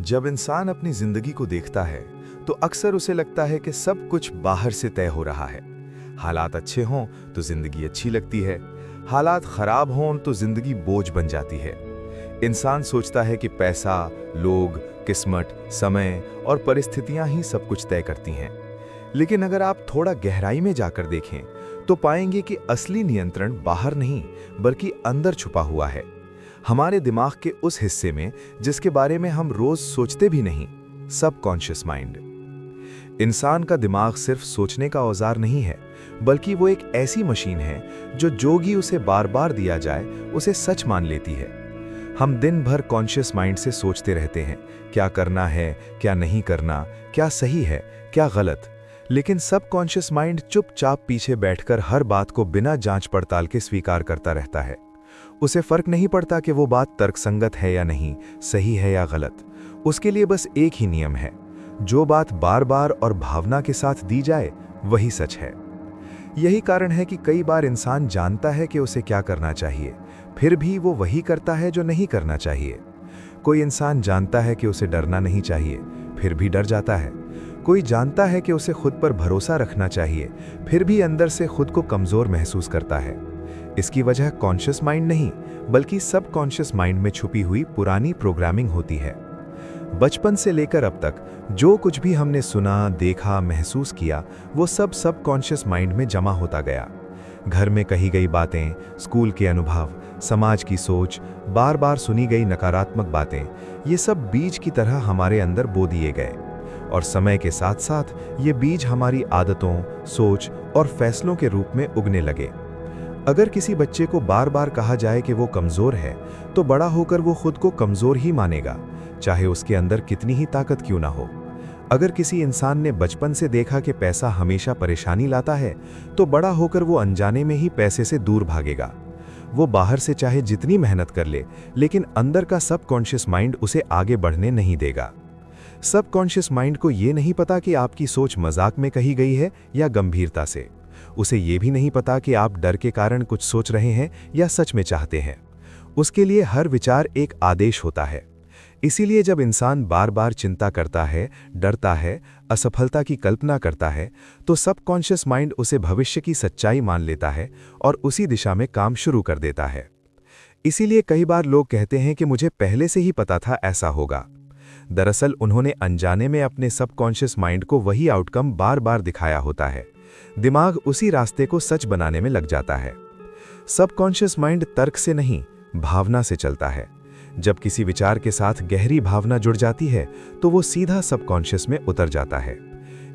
जब इंसान अपनी जिंदगी को देखता है तो अक्सर उसे लगता है कि सब कुछ बाहर से तय हो रहा है। हालात अच्छे हों तो जिंदगी अच्छी लगती है, हालात खराब हों तो जिंदगी बोझ बन जाती है। इंसान सोचता है कि पैसा, लोग, किस्मत, समय और परिस्थितियां ही सब कुछ तय करती हैं। लेकिन अगर आप थोड़ा गहराई में जाकर देखें तो पाएंगे कि असली नियंत्रण बाहर नहीं बल्कि अंदर छुपा हुआ है, हमारे दिमाग के उस हिस्से में जिसके बारे में हम रोज सोचते भी नहीं, सबकॉन्शियस माइंड। इंसान का दिमाग सिर्फ सोचने का औजार नहीं है, बल्कि वो एक ऐसी मशीन है जो भी उसे बार बार दिया जाए उसे सच मान लेती है। हम दिन भर कॉन्शियस माइंड से सोचते रहते हैं, क्या करना है, क्या नहीं करना, क्या सही है, क्या गलत। लेकिन सबकॉन्शियस माइंड चुपचाप पीछे बैठकर हर बात को बिना जांच पड़ताल के स्वीकार करता रहता है। उसे फर्क नहीं पड़ता कि वो बात तर्कसंगत है या नहीं, सही है या गलत। उसके लिए बस एक ही नियम है, जो बात बार बार और भावना के साथ दी जाए वही सच है। यही कारण है कि कई बार इंसान जानता है कि उसे क्या करना चाहिए, फिर भी वो वही करता है जो नहीं करना चाहिए। कोई इंसान जानता है कि उसे डरना नहीं चाहिए, फिर भी डर जाता है। कोई जानता है कि उसे खुद पर भरोसा रखना चाहिए, फिर भी अंदर से खुद को कमजोर महसूस करता है। इसकी वजह कॉन्शियस माइंड नहीं बल्कि सबकॉन्शियस माइंड में छुपी हुई पुरानी प्रोग्रामिंग होती है। बचपन से लेकर अब तक जो कुछ भी हमने सुना, देखा, महसूस किया, वो सब सबकॉन्शियस माइंड में जमा होता गया। घर में कही गई बातें, स्कूल के अनुभव, समाज की सोच, बार बार सुनी गई नकारात्मक बातें, ये सब बीज की तरह हमारे अंदर बो दिए गए। और समय के साथ साथ ये बीज हमारी आदतों, सोच और फैसलों के रूप में उगने लगे। अगर किसी बच्चे को बार बार कहा जाए कि वो कमजोर है, तो बड़ा होकर वो खुद को कमजोर ही मानेगा, चाहे उसके अंदर कितनी ही ताकत क्यों ना हो। अगर किसी इंसान ने बचपन से देखा कि पैसा हमेशा परेशानी लाता है, तो बड़ा होकर वो अनजाने में ही पैसे से दूर भागेगा। वो बाहर से चाहे जितनी मेहनत कर ले, लेकिन अंदर का सबकॉन्शियस माइंड उसे आगे बढ़ने नहीं देगा। सबकॉन्शियस माइंड को ये नहीं पता कि आपकी सोच मजाक में कही गई है या गंभीरता से। उसे ये भी नहीं पता कि आप डर के कारण कुछ सोच रहे हैं या सच में चाहते हैं। उसके लिए हर विचार एक आदेश होता है। इसीलिए जब इंसान बार बार चिंता करता है, डरता है, असफलता की कल्पना करता है, तो सबकॉन्शियस माइंड उसे भविष्य की सच्चाई मान लेता है और उसी दिशा में काम शुरू कर देता है। इसीलिए कई बार लोग कहते हैं कि मुझे पहले से ही पता था ऐसा होगा। दरअसल उन्होंने अनजाने में अपने सबकॉन्शियस माइंड को वही आउटकम बार बार दिखाया होता है। दिमाग उसी रास्ते को सच बनाने में लग जाता है। सबकॉन्शियस माइंड तर्क से नहीं, भावना से चलता है। जब किसी विचार के साथ गहरी भावना जुड़ जाती है तो वो सीधा सबकॉन्शियस में उतर जाता है।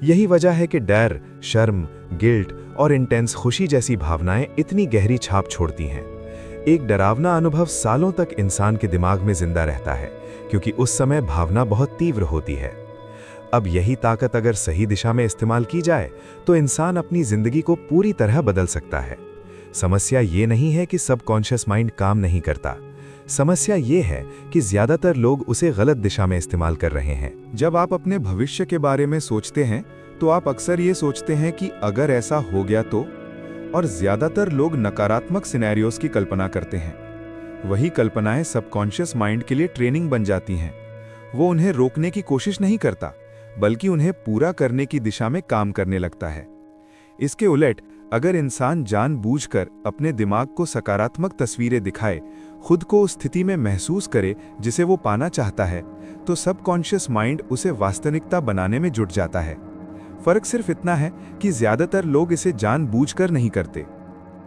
यही वजह है कि डर, शर्म, गिल्ट और इंटेंस खुशी जैसी भावनाएं इतनी गहरी छाप छोड़ती हैं। एक डरावना अनुभव सालों तक इंसान के दिमाग में जिंदा रहता है, क्योंकि उस समय भावना बहुत तीव्र होती है। अब यही ताकत अगर सही दिशा में इस्तेमाल की जाए तो इंसान अपनी जिंदगी को पूरी तरह बदल सकता है। समस्या ये नहीं है कि सबकॉन्शियस माइंड काम नहीं करता। समस्या ये है कि ज्यादातर लोग उसे गलत दिशा में इस्तेमाल कर रहे हैं। जब आप अपने भविष्य के बारे में सोचते हैं तो आप अक्सर ये सोचते हैं कि अगर ऐसा हो गया तो, और ज्यादातर लोग नकारात्मक सिनेरियोस की कल्पना करते हैं। वही कल्पनाएं सबकॉन्शियस माइंड के लिए ट्रेनिंग बन जाती हैं। वो उन्हें रोकने की कोशिश नहीं करता, बल्कि उन्हें पूरा करने की दिशा में काम करने लगता है। इसके उलट अगर इंसान जानबूझकर अपने दिमाग को सकारात्मक तस्वीरें दिखाए, खुद को उस स्थिति में महसूस करे जिसे वो पाना चाहता है, तो सबकॉन्शियस माइंड उसे वास्तविकता बनाने में जुट जाता है। फर्क सिर्फ इतना है कि ज्यादातर लोग इसे जानबूझकर नहीं करते।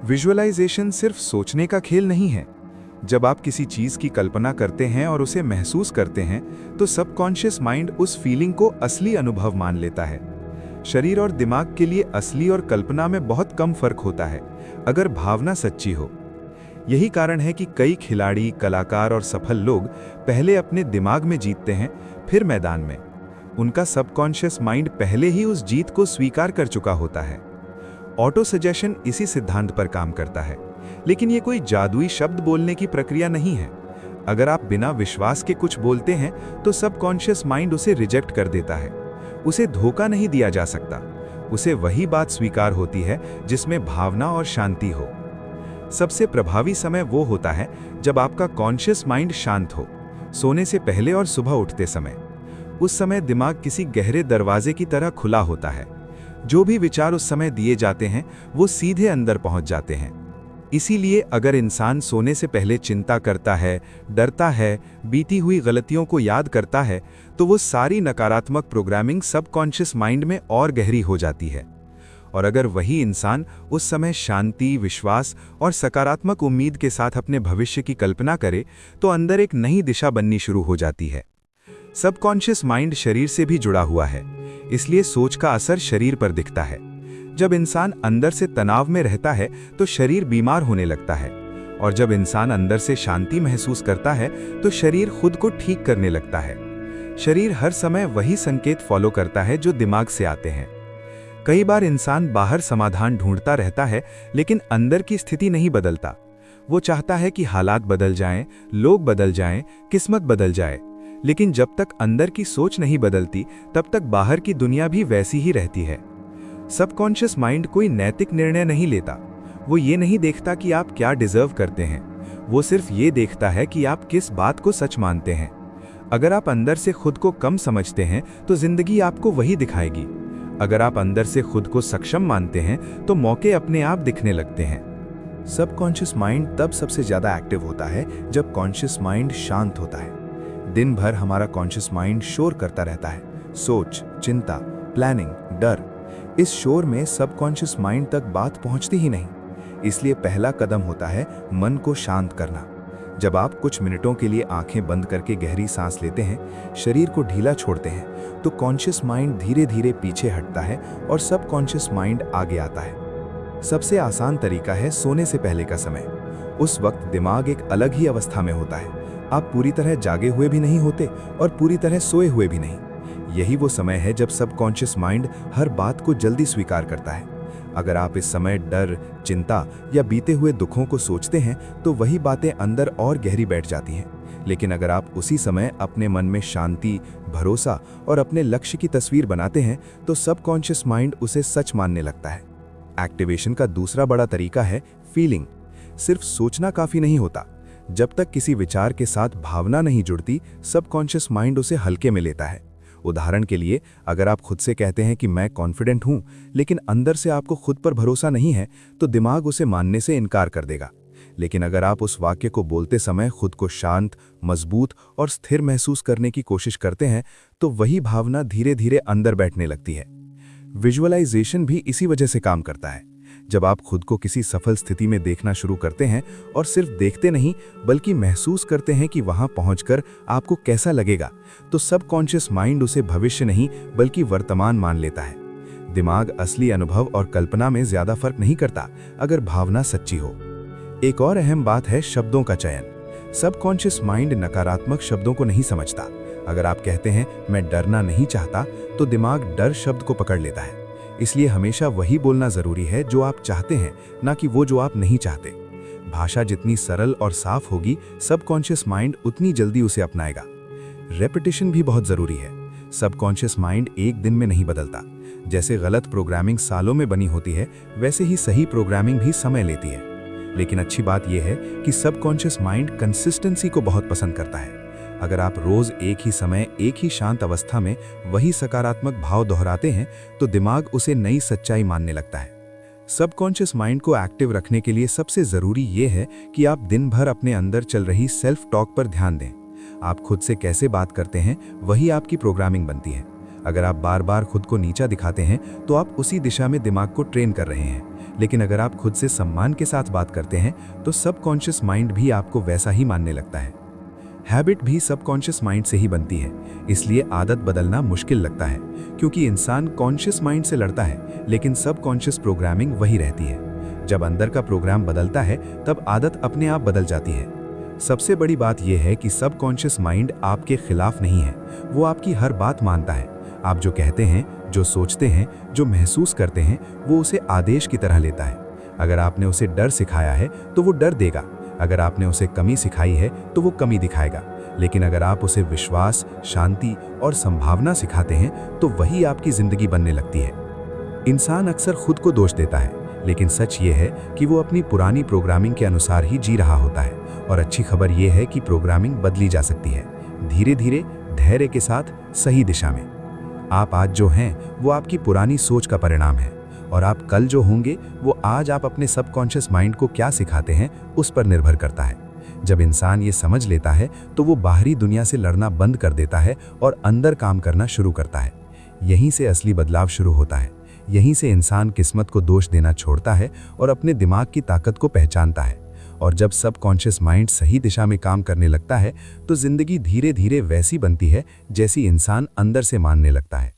विजुअलाइजेशन सिर्फ सोचने का खेल नहीं है। जब आप किसी चीज की कल्पना करते हैं और उसे महसूस करते हैं, तो सबकॉन्शियस माइंड उस फीलिंग को असली अनुभव मान लेता है। शरीर और दिमाग के लिए असली और कल्पना में बहुत कम फर्क होता है, अगर भावना सच्ची हो। यही कारण है कि कई खिलाड़ी, कलाकार और सफल लोग पहले अपने दिमाग में जीतते हैं, फिर मैदान में। उनका सबकॉन्शियस माइंड पहले ही उस जीत को स्वीकार कर चुका होता है। ऑटो सजेशन इसी सिद्धांत पर काम करता है, लेकिन ये कोई जादुई शब्द बोलने की प्रक्रिया नहीं है। अगर आप बिना विश्वास के कुछ बोलते हैं तो सबकॉन्शियस माइंड उसे रिजेक्ट कर देता है। उसे धोखा नहीं दिया जा सकता। उसे वही बात स्वीकार होती है जिसमें भावना और शांति हो। सबसे प्रभावी समय वो होता है जब आपका कॉन्शियस माइंड शांत हो, सोने से पहले और सुबह उठते समय। उस समय दिमाग किसी गहरे दरवाजे की तरह खुला होता है। जो भी विचार उस समय दिए जाते हैं वो सीधे अंदर पहुंच जाते हैं। इसीलिए अगर इंसान सोने से पहले चिंता करता है, डरता है, बीती हुई गलतियों को याद करता है, तो वो सारी नकारात्मक प्रोग्रामिंग सबकॉन्शियस माइंड में और गहरी हो जाती है। और अगर वही इंसान उस समय शांति, विश्वास और सकारात्मक उम्मीद के साथ अपने भविष्य की कल्पना करे, तो अंदर एक नई दिशा बननी शुरू हो जाती है। सबकॉन्शियस माइंड शरीर से भी जुड़ा हुआ है, इसलिए सोच का असर शरीर पर दिखता है। जब इंसान अंदर से तनाव में रहता है तो शरीर बीमार होने लगता है, और जब इंसान अंदर से शांति महसूस करता है तो शरीर खुद को ठीक करने लगता है। शरीर हर समय वही संकेत फॉलो करता है जो दिमाग से आते हैं। कई बार इंसान बाहर समाधान ढूंढता रहता है, लेकिन अंदर की स्थिति नहीं बदलता। वो चाहता है कि हालात बदल जाएं, लोग बदल जाएं, किस्मत बदल जाए, लेकिन जब तक अंदर की सोच नहीं बदलती तब तक बाहर की दुनिया भी वैसी ही रहती है। सबकॉन्शियस माइंड कोई नैतिक निर्णय नहीं लेता। वो ये नहीं देखता कि आप क्या डिजर्व करते हैं, वो सिर्फ ये देखता है कि आप किस बात को सच मानते हैं। अगर आप अंदर से खुद को कम समझते हैं तो जिंदगी आपको वही दिखाएगी। अगर आप अंदर से खुद को सक्षम मानते हैं तो मौके अपने आप दिखने लगते हैं। सबकॉन्शियस माइंड तब सबसे ज्यादा एक्टिव होता है जब कॉन्शियस माइंड शांत होता है। दिन भर हमारा कॉन्शियस माइंड शोर करता रहता है, सोच, चिंता, प्लानिंग, डर। इस शोर में सबकॉन्शियस माइंड तक बात पहुंचती ही नहीं। इसलिए पहला कदम होता है मन को शांत करना। जब आप कुछ मिनटों के लिए आंखें बंद करके गहरी सांस लेते हैं, शरीर को ढीला छोड़ते हैं, तो कॉन्शियस माइंड धीरे धीरे पीछे हटता है और सबकॉन्शियस माइंड आगे आता है। सबसे आसान तरीका है सोने से पहले का समय। उस वक्त दिमाग एक अलग ही अवस्था में होता है। आप पूरी तरह जागे हुए भी नहीं होते और पूरी तरह सोए हुए भी नहीं। यही वो समय है जब सबकॉन्शियस माइंड हर बात को जल्दी स्वीकार करता है। अगर आप इस समय डर, चिंता या बीते हुए दुखों को सोचते हैं तो वही बातें अंदर और गहरी बैठ जाती हैं। लेकिन अगर आप उसी समय अपने मन में शांति, भरोसा और अपने लक्ष्य की तस्वीर बनाते हैं तो सबकॉन्शियस माइंड उसे सच मानने लगता है। एक्टिवेशन का दूसरा बड़ा तरीका है फीलिंग। सिर्फ सोचना काफी नहीं होता। जब तक किसी विचार के साथ भावना नहीं जुड़ती, सबकॉन्शियस माइंड उसे हल्के में लेता है। उदाहरण के लिए, अगर आप खुद से कहते हैं कि मैं कॉन्फिडेंट हूं, लेकिन अंदर से आपको खुद पर भरोसा नहीं है, तो दिमाग उसे मानने से इनकार कर देगा। लेकिन अगर आप उस वाक्य को बोलते समय खुद को शांत, मजबूत और स्थिर महसूस करने की कोशिश करते हैं, तो वही भावना धीरे धीरे अंदर बैठने लगती है। विजुअलाइजेशन भी इसी वजह से काम करता है। जब आप खुद को किसी सफल स्थिति में देखना शुरू करते हैं और सिर्फ देखते नहीं बल्कि महसूस करते हैं कि वहां पहुंचकर आपको कैसा लगेगा, तो सबकॉन्शियस माइंड उसे भविष्य नहीं बल्कि वर्तमान मान लेता है। दिमाग असली अनुभव और कल्पना में ज्यादा फर्क नहीं करता अगर भावना सच्ची हो। एक और अहम बात है शब्दों का चयन। सबकॉन्शियस माइंड नकारात्मक शब्दों को नहीं समझता। अगर आप कहते हैं मैं डरना नहीं चाहता, तो दिमाग डर शब्द को पकड़ लेता है। इसलिए हमेशा वही बोलना जरूरी है जो आप चाहते हैं, ना कि वो जो आप नहीं चाहते। भाषा जितनी सरल और साफ होगी, सबकॉन्शियस माइंड उतनी जल्दी उसे अपनाएगा। रेपिटेशन भी बहुत जरूरी है। सबकॉन्शियस माइंड एक दिन में नहीं बदलता। जैसे गलत प्रोग्रामिंग सालों में बनी होती है, वैसे ही सही प्रोग्रामिंग भी समय लेती है। लेकिन अच्छी बात यह है कि सबकॉन्शियस माइंड कंसिस्टेंसी को बहुत पसंद करता है। अगर आप रोज एक ही समय, एक ही शांत अवस्था में वही सकारात्मक भाव दोहराते हैं, तो दिमाग उसे नई सच्चाई मानने लगता है। सबकॉन्शियस माइंड को एक्टिव रखने के लिए सबसे जरूरी यह है कि आप दिन भर अपने अंदर चल रही सेल्फ टॉक पर ध्यान दें। आप खुद से कैसे बात करते हैं, वही आपकी प्रोग्रामिंग बनती है। अगर आप बार बार खुद को नीचा दिखाते हैं, तो आप उसी दिशा में दिमाग को ट्रेन कर रहे हैं। लेकिन अगर आप खुद से सम्मान के साथ बात करते हैं, तो सबकॉन्शियस माइंड भी आपको वैसा ही मानने लगता है। हैबिट भी सबकॉन्शियस माइंड से ही बनती है, इसलिए आदत बदलना मुश्किल लगता है, क्योंकि इंसान कॉन्शियस माइंड से लड़ता है, लेकिन सबकॉन्शियस प्रोग्रामिंग वही रहती है। जब अंदर का प्रोग्राम बदलता है, तब आदत अपने आप बदल जाती है। सबसे बड़ी बात यह है कि सबकॉन्शियस माइंड आपके खिलाफ नहीं है, वो आपकी हर बात मानता है। आप जो कहते हैं, जो सोचते हैं, जो महसूस करते हैं, वो उसे आदेश की तरह लेता है। अगर आपने उसे डर सिखाया है, तो वो डर देगा। अगर आपने उसे कमी सिखाई है, तो वो कमी दिखाएगा। लेकिन अगर आप उसे विश्वास, शांति और संभावना सिखाते हैं, तो वही आपकी जिंदगी बनने लगती है। इंसान अक्सर खुद को दोष देता है, लेकिन सच ये है कि वो अपनी पुरानी प्रोग्रामिंग के अनुसार ही जी रहा होता है। और अच्छी खबर ये है कि प्रोग्रामिंग बदली जा सकती है, धीरे धीरे, धैर्य के साथ सही दिशा में। आप आज जो हैं वो आपकी पुरानी सोच का परिणाम है, और आप कल जो होंगे वो आज आप अपने सबकॉन्शियस माइंड को क्या सिखाते हैं उस पर निर्भर करता है। जब इंसान ये समझ लेता है तो वो बाहरी दुनिया से लड़ना बंद कर देता है और अंदर काम करना शुरू करता है। यहीं से असली बदलाव शुरू होता है। यहीं से इंसान किस्मत को दोष देना छोड़ता है और अपने दिमाग की ताकत को पहचानता है। और जब सबकॉन्शियस माइंड सही दिशा में काम करने लगता है तो जिंदगी धीरे धीरे वैसी बनती है जैसी इंसान अंदर से मानने लगता है।